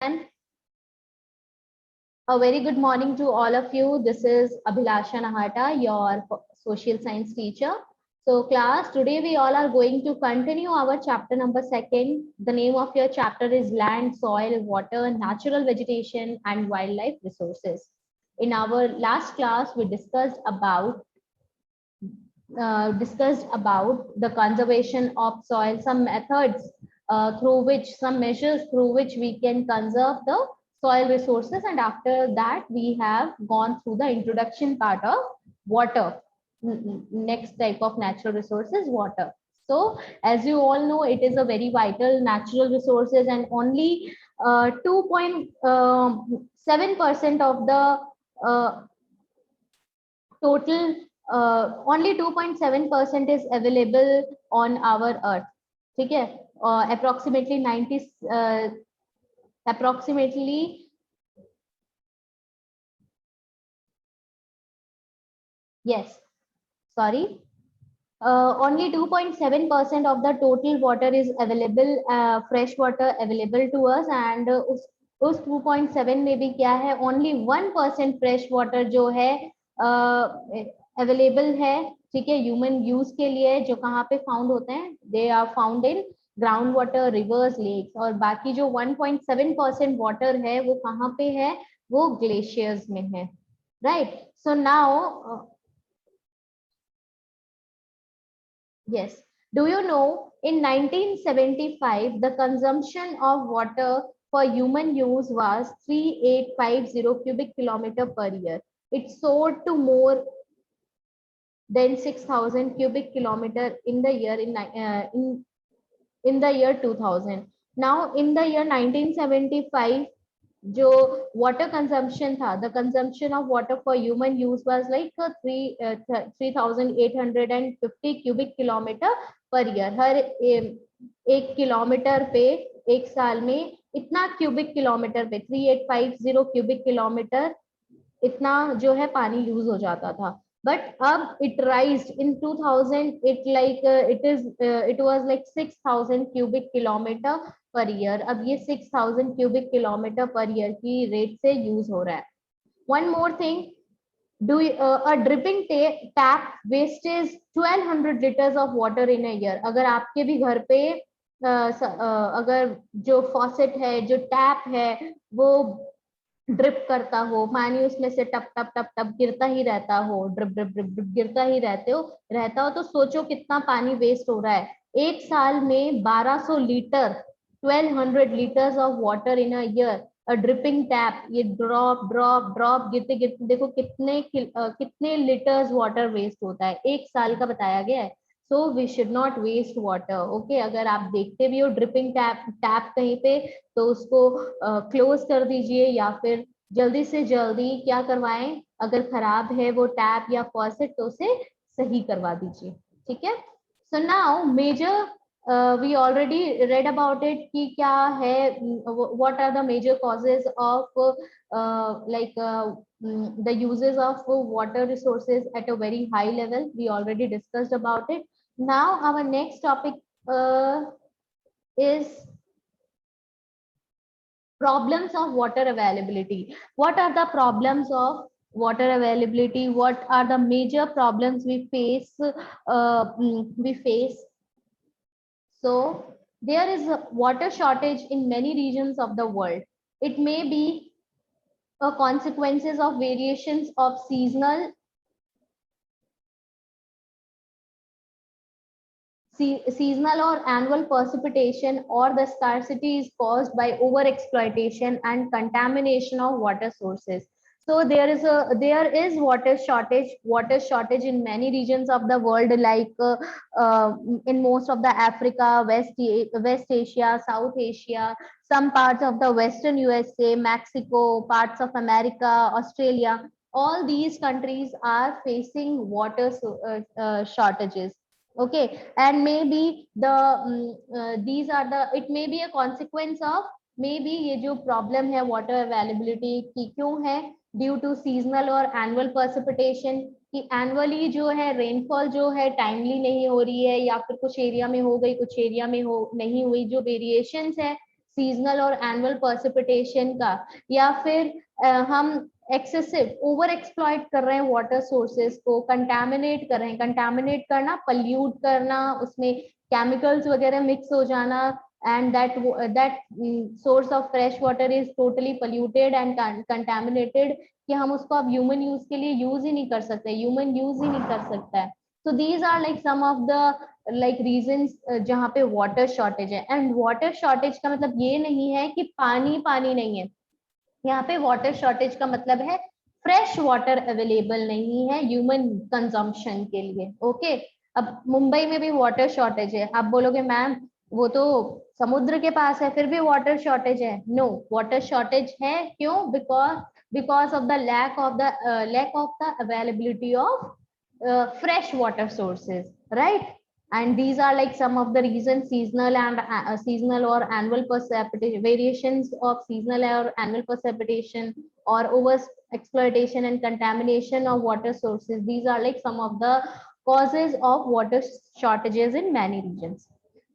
And a very good morning to all of you. This is Abhilasha Nahata, your social science teacher. So class, today we all are going to continue our chapter number 2. The name of your chapter is Land, Soil, Water, Natural Vegetation and Wildlife Resources. In our last class, we discussed about the conservation of soil, some methods some measures through which we can conserve the soil resources, and after that we have gone through the introduction part of water. Next type of natural resource is water. So as you all know, it is a very vital natural resources, and only 2.7% of the total, only 2.7% is available on our earth. ठीक है? Approximately 90 approximately yes, sorry, only 2.7% of the total water is available, fresh water available to us, and उस 2.7 में भी क्या है, only 1% fresh water जो है available है, ठीक है, ह्यूमन यूज के लिए, जो कहाँ पे फाउंड होते हैं, they are found in ground water, rivers, lakes, और बाकी जो 1.7% वाटर है वो कहाँ पे है, वो ग्लेशियर्स में है, right? So now yes. Do you know in 1975 the consumption of water for human use was 3850 cubic kilometer per year. It soared to more than 6000 cubic kilometer in the year in the year 2000. Now in the year 1975 जो water consumption था, the consumption of water for human use was like 3850 cubic kilometer per year. हर एक kilometre पे एक साल में इतना cubic kilometre पे 3850 cubic kilometre इतना जो है पानी यूज हो जाता था. But it raised in 2000, it was like 6000 cubic kilometer per year. अब ये 6000 cubic kilometer per year की रेट से यूज हो रहा है. One more thing, a dripping tap wastes 1200 liters of water in a year. अगर आपके भी घर पे अगर जो फॉसेट है, जो टैप है, वो ड्रिप करता हो, पानी उसमें से टप टप टप टप गिरता ही रहता हो, ड्रिप ड्रिप ड्रिप ड्रिप गिरता ही रहता हो, तो सोचो कितना पानी वेस्ट हो रहा है. एक साल में 1200 litre, 1200 liters of water in a year. A dripping tap, ये ड्रॉप ड्रॉप ड्रॉप गिरते गिरते देखो कितने लीटर्स वाटर वेस्ट होता है, एक साल का बताया गया है. So we should not waste water. Okay, अगर आप देखते भी हो ड्रिपिंग टैप कहीं पे, तो उसको क्लोज कर दीजिए, या फिर जल्दी से जल्दी क्या करवाएं, अगर खराब है वो टैप या फॉसेट तो उसे सही करवा दीजिए. ठीक है? So now major, we already read about it कि क्या है, what are the major causes of the uses of water resources at a very high level. We already discussed about it. Now our next topic is problems of water availability. What are the problems of water availability? What are the major problems we face? So there is a water shortage in many regions of the world. It may be a consequences of variations of seasonal or annual precipitation, or the scarcity is caused by over exploitation and contamination of water sources. So there is water shortage in many regions of the world, like in most of the Africa, West Asia, South Asia, some parts of the Western USA, Mexico, parts of America, Australia. All these countries are facing water shortages. Okay, and maybe these are the, it may be a consequence of, maybe ये जो problem है water availability की क्यों है, due to seasonal और annual precipitation, कि annually जो है rainfall जो है timely नहीं हो रही है, या फिर कुछ area में हो गई, कुछ area में हो नहीं हुई. जो variations है सीजनल और एनुअल पर्सिपिटेशन का, या फिर हम एक्सेसिव ओवर एक्सप्लॉइट कर रहे हैं वाटर सोर्सेज को, कंटामिनेट कर रहे हैं। कंटामिनेट करना, पल्यूट करना, उसमें केमिकल्स वगैरह मिक्स हो जाना, and that source of fresh water is totally polluted and contaminated कि हम उसको अब ह्यूमन यूज के लिए यूज ही नहीं कर सकते, ह्यूमन यूज ही नहीं कर सकता है। तो these are like some of the like reasons जहाँ पे वाटर शॉर्टेज है। एंड वाटर शॉर्टेज का मतलब ये नहीं है कि पानी पानी नहीं है, यहाँ पे वाटर शॉर्टेज का मतलब है फ्रेश वाटर अवेलेबल नहीं है ह्यूमन कंजम्पशन के लिए। ओके, अब मुंबई में भी वाटर शॉर्टेज है, आप बोलोगे मैम वो तो समुद्र के पास है फिर भी वाटर शॉर्टेज है। नो, वाटर शॉर्टेज है, क्यों? Because of the lack of the availability of fresh water sources, right? And these are like some of the reasons: seasonal or annual precipitation, variations of seasonal or annual precipitation, or over exploitation and contamination of water sources. These are like some of the causes of water shortages in many regions.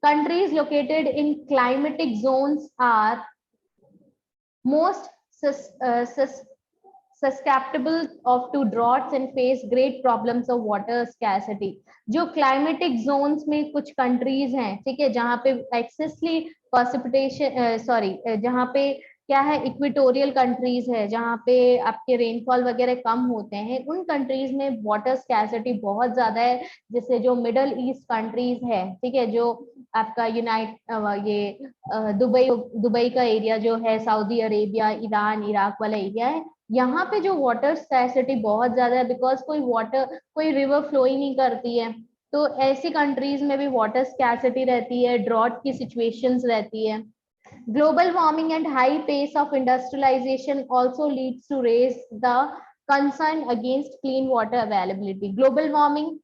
Countries located in climatic zones are most susceptible of to droughts and face great problems of water scarcity. जो climatic zones में कुछ countries हैं, ठीक है, जहाँ पे excessively precipitation जहाँ पे क्या है, इक्वेटोरियल कंट्रीज है जहाँ पे आपके रेनफॉल वगैरह कम होते हैं, उन कंट्रीज में वाटर स्कैर्सिटी बहुत ज्यादा है। जैसे जो मिडल ईस्ट कंट्रीज है, ठीक है, जो आपका दुबई का एरिया जो है, सऊदी अरेबिया, ईरान, इराक वाला एरिया है, यहाँ पे जो वाटर स्कैर्सिटी बहुत ज्यादा है, बिकॉज कोई रिवर फ्लो ही नहीं करती है। तो ऐसी कंट्रीज में भी वाटर स्कैर्सिटी रहती है, ड्रॉट की सिचुएशंस रहती है। Global warming and high pace of industrialization also leads to raise the concern against clean water availability. Global warming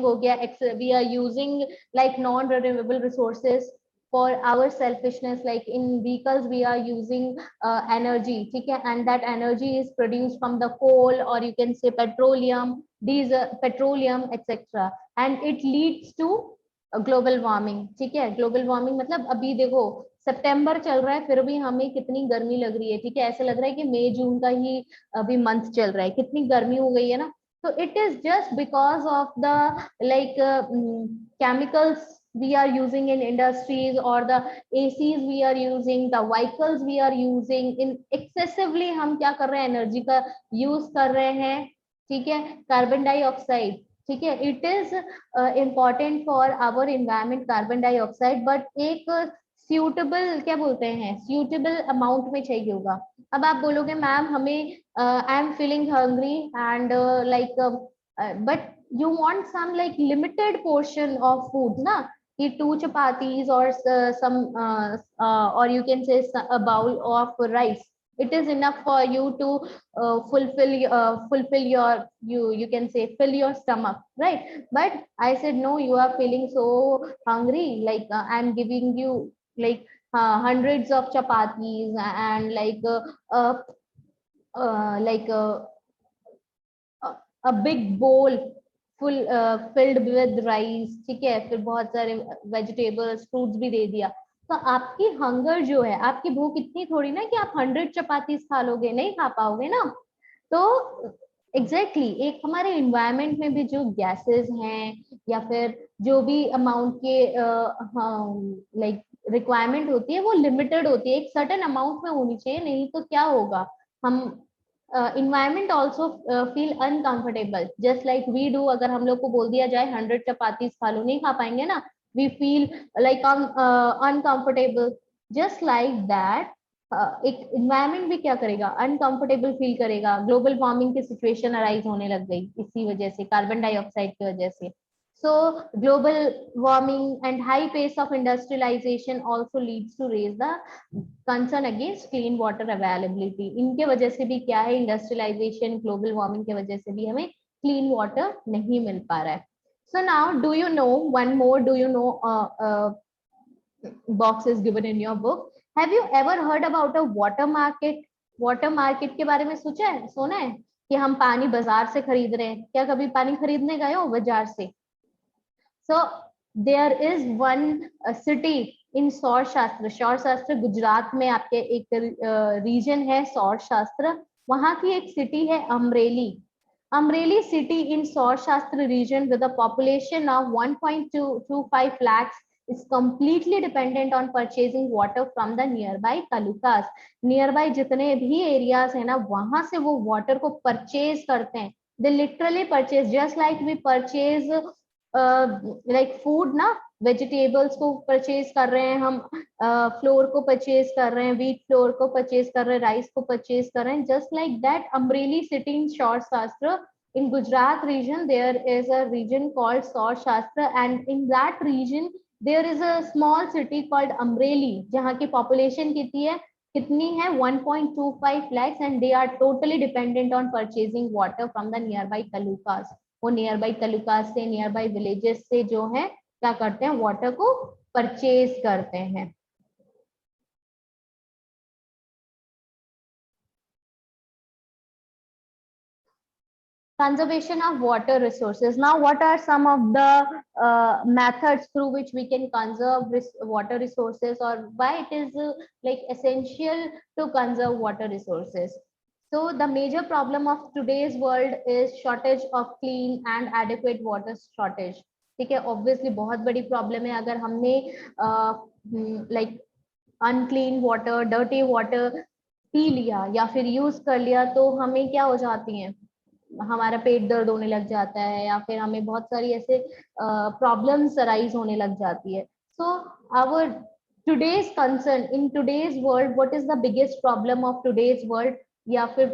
हो गया, we are using like non-renewable resources for our selfishness, like in vehicles we are using energy, ठीक है, and that energy is produced from the coal, or you can say petroleum, petroleum etc, and it leads to global warming. ठीक है, global warming मतलब अभी देखो सितंबर चल रहा है फिर भी हमें कितनी गर्मी लग रही है, ठीक है, ऐसा लग रहा है कि मई जून का ही अभी मंथ चल रहा है, कितनी गर्मी हो गई है ना। तो it is just because of the like chemicals we are using in industries, or the ACs we are using, the vehicles we are using in excessively, हम क्या कर रहे हैं, एनर्जी का यूज कर रहे हैं, ठीक है, कार्बन डाइऑक्साइड, ठीक है, it is important for our environment carbon dioxide, but एक सूटेबल क्या बोलते हैं, सूटेबल अमाउंट में चाहिए होगा। अब आप बोलोगे मैम हमें I am feeling hungry and like but you want some like limited portion of food na, ki 2 chapatis or some or you can say a bowl of rice, it is enough for you to fulfill your you can say fill your stomach, right? But I said no, you are feeling so hungry, like I'm giving you like hundreds of chapatis and like a big bowl full filled with rice, ठीक है, फिर बहुत सारे vegetables fruits भी दे दिया, तो आपकी hunger जो है, आपकी भूख इतनी थोड़ी ना कि आप 100 चपातीस खा लोगे, नहीं खा पाओगे ना। तो एग्जैक्टली एक हमारे एनवायरनमेंट में भी जो गैसेस हैं या फिर जो भी अमाउंट के लाइक रिक्वायरमेंट होती है वो लिमिटेड होती है, एक सर्टेन अमाउंट में होनी चाहिए, नहीं तो क्या होगा, हम environment also feel uncomfortable just like we do। अगर हम लोग को बोल दिया जाए 100 चपातीस खा लो, नहीं खा पाएंगे ना, we feel like uncomfortable, just like that एक environment भी क्या करेगा, uncomfortable feel करेगा। ग्लोबल वार्मिंग की सिचुएशन अराइज होने लग गई इसी वजह से, कार्बन डाइऑक्साइड की वजह से। So global warming and high pace of industrialization also leads to raise the concern against clean water availability। इनके वजह से भी क्या है, इंडस्ट्रियलाइजेशन, ग्लोबल वार्मिंग के वजह से भी हमें क्लीन वाटर नहीं मिल पा रहा है। So now do you know one more, do you know box is given in your book, have you ever heard about a water market? Water market के बारे में सोचा है, सुना है कि हम पानी बाजार से खरीद रहे हैं, क्या कभी पानी खरीदने गए हो बाजार से? So there is one city इन सौर शास्त्र गुजरात में आपके एक रीजन है सौर शास्त्र, वहां की एक सिटी है Amreli. Amreli city in Saurashtra region with a population of 1.25 lakhs is completely dependent on purchasing water from the nearby talukas. Nearby जितने भी एरियाज है ना, वहां से वो वाटर को परचेज करते हैं. They literally purchase, just like we purchase like food ना, वेजिटेबल्स को परचेज कर रहे हैं हम, फ्लोर को परचेज कर रहे हैं, व्हीट फ्लोर को परचेज कर रहे हैं, राइस को परचेज कर रहे हैं. Just like that Amreli city in सौर शास्त्र in Gujarat region, there is a region called Saur Shastra, and in that region there is a small city called Amreli, जहाँ की population कितनी है 1.25 lakhs, and they are totally dependent on purchasing water from the nearby talukas. वो nearby talukas से, nearby villages से जो है क्या करते हैं, water को purchase करते हैं. Conservation of water resources. Now, what are some of the methods through which we can conserve water resources, or why it is like essential to conserve water resources? So the major problem of today's world is shortage of clean and adequate water shortage. ठीक है, obviously बहुत बड़ी problem है. अगर हमने like unclean water, dirty water P लिया या फिर यूज कर लिया, तो हमें क्या हो जाती है, हमारा पेट दर्द होने लग जाता है, या फिर हमें बहुत सारी ऐसे प्रॉब्लम्स अराइज होने लग जाती है. So our today's concern in today's world, what is the biggest problem of today's world, या फिर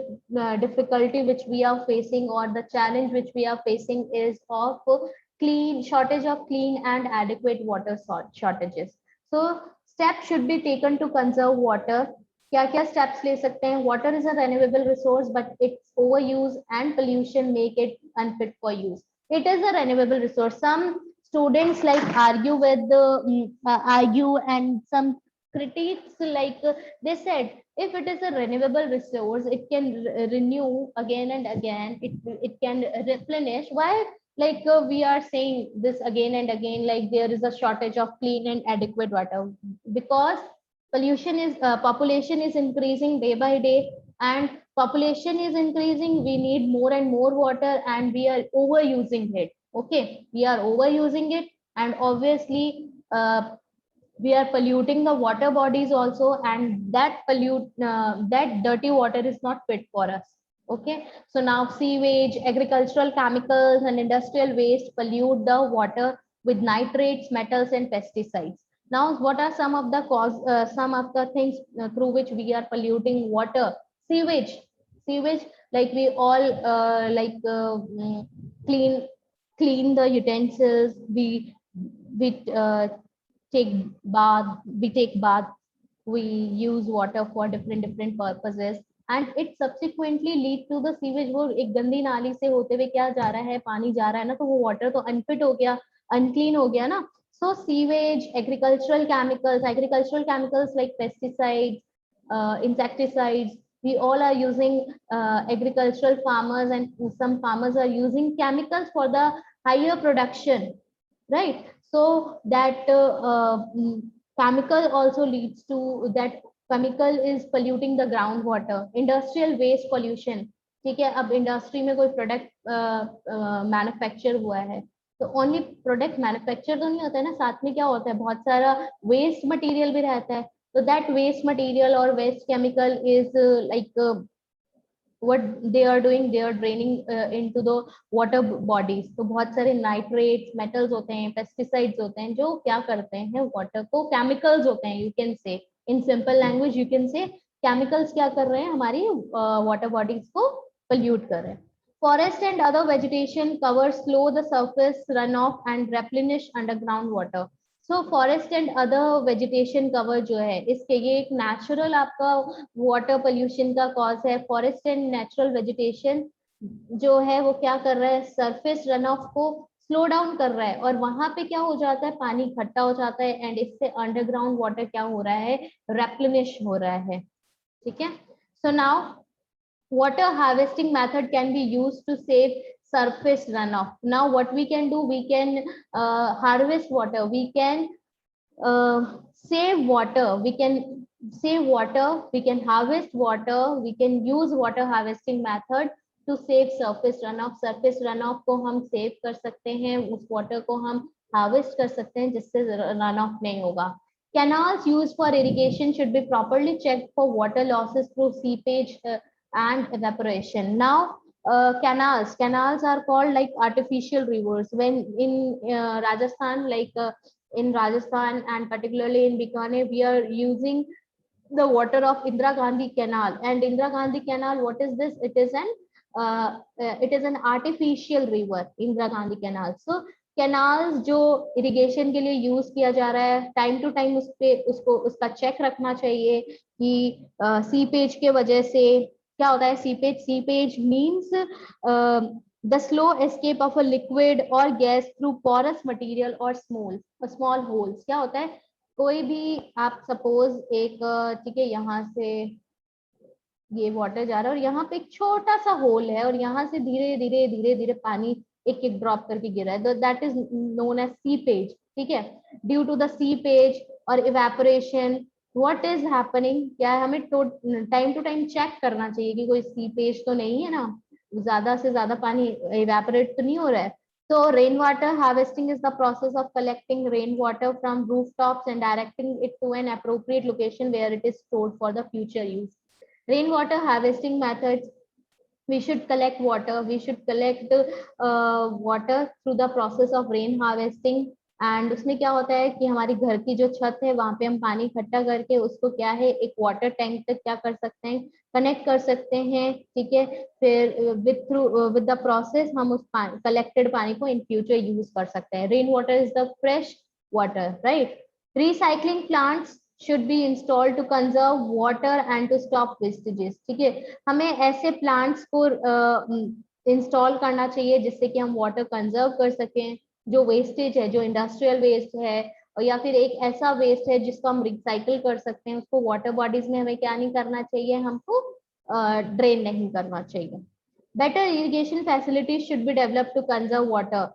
difficulty which we are facing, और the challenge which we are facing is of clean shortage of clean and adequate water shortages. So steps should be taken to conserve water. क्या क्या steps ले सकते हैं? Water is a renewable resource, but its over use and pollution make it unfit for use. It is a renewable resource. Some students like argue and some critics like they said, if it is a renewable resource, it can renew again and again, it can replenish. Why like we are saying this again and again, like there is a shortage of clean and adequate water? Because pollution is population is increasing day by day, and population is increasing, we need more and more water, and we are overusing it. Okay, we are overusing it, and obviously we are polluting the water bodies also, and that dirty water is not fit for us. Okay, so now sewage, agricultural chemicals and industrial waste pollute the water with nitrates, metals and pesticides. Now what are some of the some of the things through which we are polluting water? Sewage, like we all clean the utensils, we take bath, we use water for different purposes, and it subsequently lead to the sewage. वो एक गंदी नाली से होते हुए क्या जा रहा है, पानी जा रहा है ना, तो वो वाटर तो अनफिट हो गया, अनक्लीन हो गया ना. So sewage, agricultural chemicals like pesticides, insecticides, we all are using, agricultural farmers and some farmers are using chemicals for the higher production, right? So that chemical also leads to that chemical is polluting the groundwater. Industrial waste pollution, ठीक है, अब industry में कोई product manufacture हुआ है, तो only product manufacture तो नहीं होता है ना, साथ में क्या होता है, बहुत सारा वेस्ट मटेरियल भी रहता है. तो दैट वेस्ट मटेरियल और waste chemical is like what they are doing, they are draining into the water bodies. तो बहुत सारे नाइट्रेट्स, मेटल्स होते हैं, पेस्टिसाइड्स होते हैं, जो क्या करते हैं वाटर को, केमिकल्स होते हैं, you can say in simple language, you can say chemicals क्या कर रहे हैं, हमारी वाटर बॉडीज को पोल्यूट कर रहे हैं. Forest and other vegetation covers slow the surface runoff and replenish underground water. So forest and other vegetation cover जो है, इसके ये एक natural आपका water pollution का cause है. Forest and natural vegetation जो है वो क्या कर रहा है, surface runoff को स्लो डाउन कर रहा है, और वहां पे क्या हो जाता है, पानी इकट्ठा हो जाता है, एंड इससे अंडरग्राउंड वाटर क्या हो रहा है, रेप्लेनिश हो रहा है. ठीक है, so now water harvesting method can be used to save surface runoff. Now what we can do, we can harvest water, we can save water, we can save water, we can harvest water, we can use water harvesting method to save surface runoff. surface runoff को हम save कर सकते हैं, उस water को हम harvest कर सकते हैं जिससे runoff नहीं होगा. Canals used for irrigation should be properly checked for water losses through seepage and evaporation. Now canals are called like artificial rivers. When in Rajasthan, like in Rajasthan and particularly in Bikaner, we are using the water of Indira Gandhi Canal. And Indira Gandhi Canal, what is this? It is an artificial river, Indira Gandhi Canal. So canals जो irrigation के लिए use किया जा रहा है, time to time उस पे उसको उसका चेक रखना चाहिए कि सीपेज के वजह से क्या होता है. Seepage means the slow escape of a liquid और गैस थ्रू पोरस मटेरियल और स्मॉल होल्स. क्या होता है, कोई भी आप सपोज एक ठीक है, यहाँ से ये वाटर जा रहा है और यहाँ पे एक छोटा सा होल है और यहाँ से धीरे धीरे धीरे धीरे पानी एक एक ड्रॉप करके गिरा है, that is known as seepage. ठीक है, ड्यू टू द सीपेज और इवेपोरेशन व्हाट इज हैपनिंग, क्या है, हमें टाइम टू टाइम चेक करना चाहिए कि कोई सीपेज तो नहीं है ना, ज्यादा से ज्यादा पानी इवेपोरेट तो नहीं हो रहा है. So rainwater harvesting is the process of collecting rainwater from rooftops and directing it to an appropriate location where it is stored for the future use. Rainwater harvesting methods, we should collect water, water through the process of rain harvesting. And उसमें क्या होता है कि हमारी घर की जो छत है वहां पे हम पानी इकट्ठा करके उसको क्या है एक वाटर टैंक तक क्या कर सकते हैं, कनेक्ट कर सकते हैं. ठीक है, फिर विद द प्रोसेस हम उस कलेक्टेड पानी को इन फ्यूचर यूज कर सकते हैं. Rain water is the fresh water, right. Recycling plants should be installed to conserve water and to stop wastages. ठीक है, हमें ऐसे प्लांट्स को इंस्टॉल करना चाहिए जिससे कि हम वाटर कंजर्व कर सकें. जो वेस्टेज है, जो इंडस्ट्रियल वेस्ट है और या फिर एक ऐसा वेस्ट है जिसको हम रिसाइकल कर सकते हैं, उसको वाटर बॉडीज में हमें क्या नहीं करना चाहिए, हमको ड्रेन नहीं करना चाहिए. Better irrigation facilities should be develop to conserve water.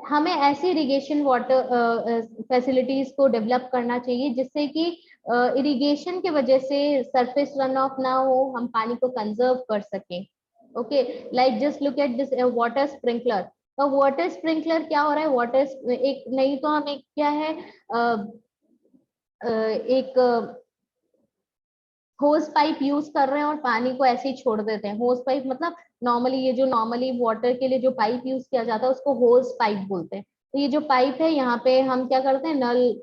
हमें ऐसी इरिगेशन वाटर फैसिलिटीज को डेवलप करना चाहिए जिससे कि इरिगेशन के वजह से सरफेस रन ऑफ ना हो, हम पानी को कंजर्व कर सकें. Okay, like just look at this water sprinkler. तो वाटर स्प्रिंकलर क्या हो रहा है, वाटर एक नहीं तो हम एक क्या है एक होस पाइप यूज कर रहे हैं और पानी को ऐसे ही छोड़ देते हैं. होस पाइप मतलब नॉर्मली ये जो नॉर्मली वाटर के लिए जो पाइप यूज किया जाता है उसको होस पाइप बोलते हैं. तो ये जो पाइप है यहाँ पे हम क्या करते हैं, नल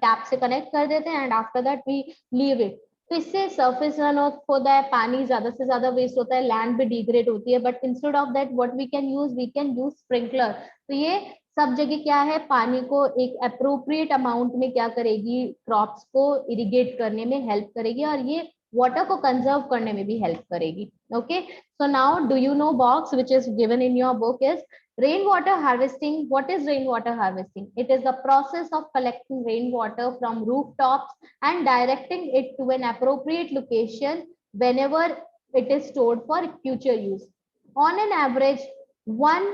टैप से कनेक्ट कर देते हैं and after that we leave it. तो इससे सरफेस रन ऑफ होता है, पानी ज्यादा से ज्यादा वेस्ट होता है, लैंड भी डिग्रेड होती है. But instead of that what we can use sprinkler. तो ये सब जगह क्या है, पानी को एक अप्रोप्रिएट अमाउंट में क्या करेगी, क्रॉप्स को इरिगेट करने में हेल्प करेगी और ये वाटर को कंजर्व करने में भी हेल्प करेगी. Okay, so now do you know box which is given in your book is rainwater harvesting. What is rainwater harvesting? It is the process of collecting rainwater from rooftops and directing it to an appropriate location whenever it is stored for future use. On an average, one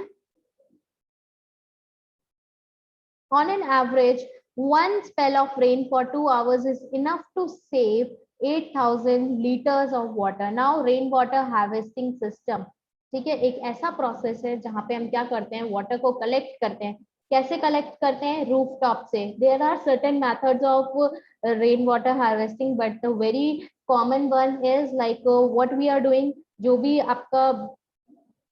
spell of rain for 2 hours is enough to save 8,000 liters of water. Now rainwater harvesting system, ठीक है, एक ऐसा process है जहां पे हम क्या करते हैं, वाटर को कलेक्ट करते हैं. कैसे कलेक्ट करते हैं, रूफ टॉप से. There are certain methods of rain water harvesting but the very common one is like what we are doing. जो भी आपका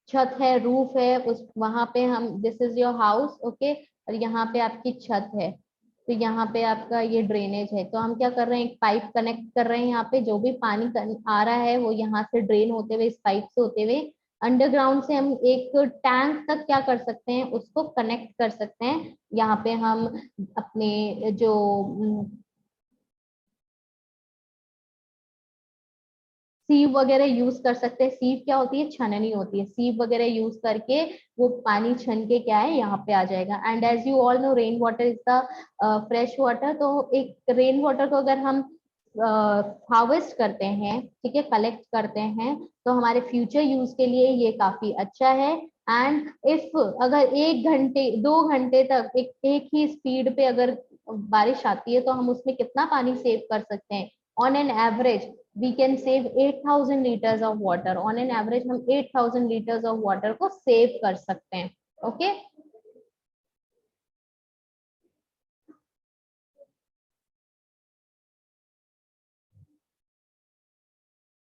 छत है, रूफ है, उस वहां पे हम, this is your house, okay, और यहाँ पे आपकी छत है, तो यहाँ पे आपका ये ड्रेनेज है. तो हम क्या कर रहे हैं, एक पाइप कनेक्ट कर रहे हैं. यहाँ पे जो भी पानी आ रहा है वो यहाँ से ड्रेन होते हुए इस पाइप से होते हुए अंडरग्राउंड से हम एक टैंक तक क्या कर सकते हैं, उसको कनेक्ट कर सकते हैं. यहाँ पे हम अपने जो सीव वगैरह यूज कर सकते हैं. सीव क्या होती है, छननी होती है. सीव वगैरह यूज करके वो पानी छन के क्या है यहाँ पे आ जाएगा. And as you all know rain water is the fresh water. तो एक रेन वाटर को अगर हम हार्वेस्ट करते हैं, ठीक है, कलेक्ट करते हैं, तो हमारे फ्यूचर यूज के लिए ये काफी अच्छा है. एंड इफ अगर 1 घंटे 2 घंटे तक एक ही स्पीड पे अगर बारिश आती है तो हम उसमें कितना पानी सेव कर सकते हैं। On an average we can save 8000 litres of water. On an average हम 8000 लीटर्स ऑफ वाटर को सेव कर सकते हैं। ओके